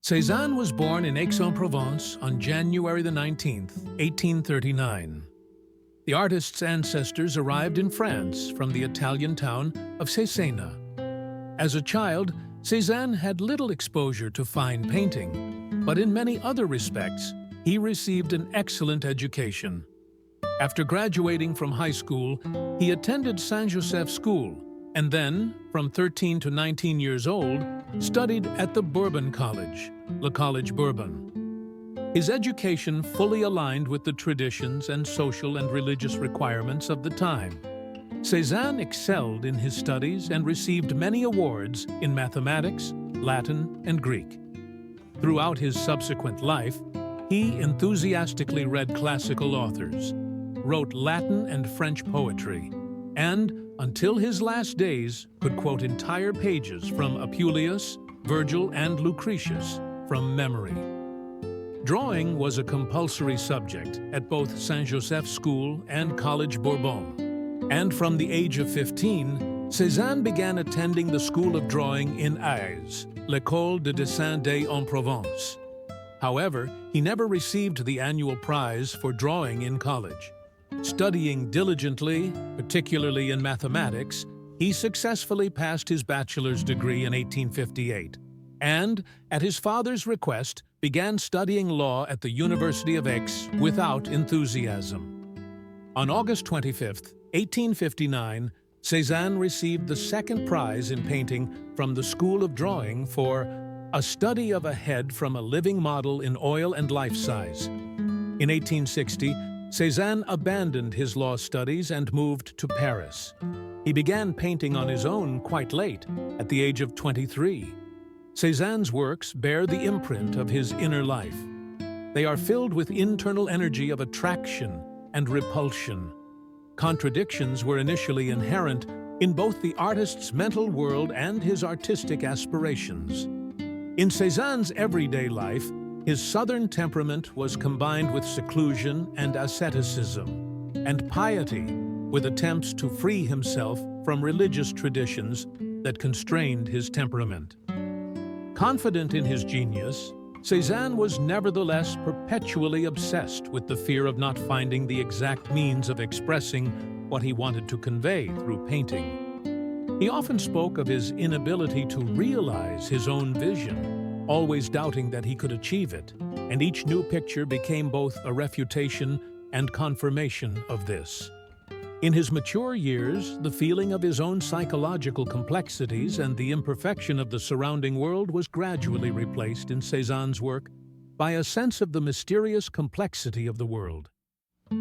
Cézanne was born in Aix-en-Provence on January the 19th, 1839. The artist's ancestors arrived in France from the Italian town of Cezanne. As a child, Cézanne had little exposure to fine painting, but in many other respects, he received an excellent education. After graduating from high school, he attended Saint-Joseph School, and then, from 13 to 19 years old, studied at the Bourbon College, Le Collège Bourbon. His education fully aligned with the traditions and social and religious requirements of the time. Cézanne excelled in his studies and received many awards in mathematics, Latin, and Greek. Throughout his subsequent life, he enthusiastically read classical authors, wrote Latin and French poetry, and, until his last days, could quote entire pages from Apuleius, Virgil, and Lucretius from memory. Drawing was a compulsory subject at both Saint-Joseph School and College Bourbon, and from the age of 15, Cézanne began attending the School of Drawing in Aix, l'École de dessin d'Aix-en-Provence. However, he never received the annual prize for drawing in college. Studying diligently, particularly in mathematics, he successfully passed his bachelor's degree in 1858, and, at his father's request, began studying law at the University of Aix without enthusiasm. On August 25, 1859, Cézanne received the second prize in painting from the School of Drawing for a study of a head from a living model in oil and life-size. In 1860, Cézanne abandoned his law studies and moved to Paris. He began painting on his own quite late, at the age of 23. Cézanne's works bear the imprint of his inner life. They are filled with internal energy of attraction and repulsion. Contradictions were initially inherent in both the artist's mental world and his artistic aspirations. In Cézanne's everyday life, his southern temperament was combined with seclusion and asceticism, and piety, with attempts to free himself from religious traditions that constrained his temperament. Confident in his genius, Cézanne was nevertheless perpetually obsessed with the fear of not finding the exact means of expressing what he wanted to convey through painting. He often spoke of his inability to realize his own vision, always doubting that he could achieve it, and each new picture became both a refutation and confirmation of this. In his mature years, the feeling of his own psychological complexities and the imperfection of the surrounding world was gradually replaced in Cézanne's work by a sense of the mysterious complexity of the world.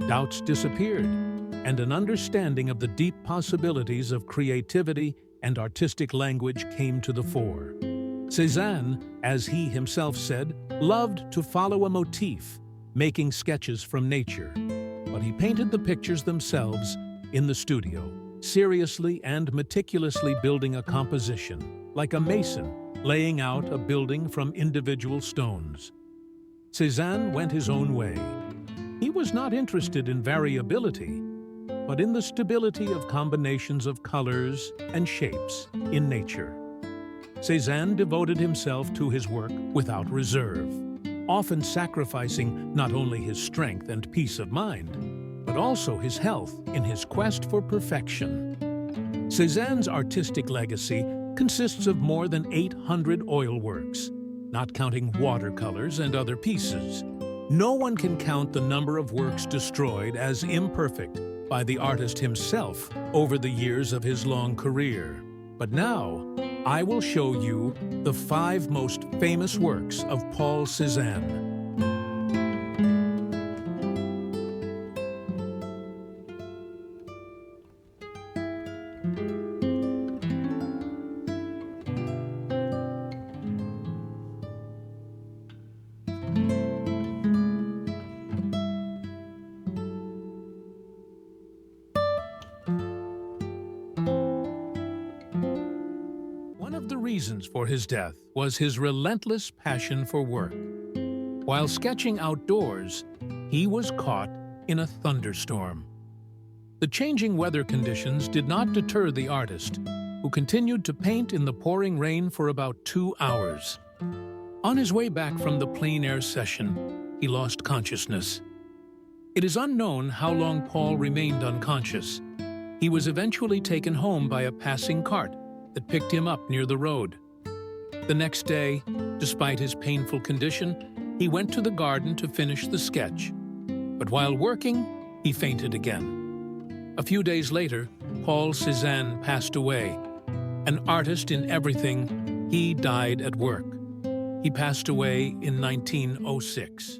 Doubts disappeared, and an understanding of the deep possibilities of creativity and artistic language came to the fore. Cézanne, as he himself said, loved to follow a motif, making sketches from nature, but he painted the pictures themselves in the studio, seriously and meticulously building a composition, like a mason laying out a building from individual stones. Cézanne went his own way. He was not interested in variability, but in the stability of combinations of colors and shapes in nature. Cézanne devoted himself to his work without reserve, often sacrificing not only his strength and peace of mind, but also his health in his quest for perfection. Cézanne's artistic legacy consists of more than 800 oil works, not counting watercolors and other pieces. No one can count the number of works destroyed as imperfect by the artist himself over the years of his long career. But now, I will show you the 5 most famous works of Paul Cézanne. Reasons for his death was his relentless passion for work. While sketching outdoors, he was caught in a thunderstorm. The changing weather conditions did not deter the artist, who continued to paint in the pouring rain for about 2 hours. On his way back from the plein air session, he lost consciousness. It is unknown how long Paul remained unconscious. He was eventually taken home by a passing cart that picked him up near the road. The next day, despite his painful condition, he went to the garden to finish the sketch. But while working, he fainted again. A few days later, Paul Cézanne passed away. An artist in everything, he died at work. He passed away in 1906.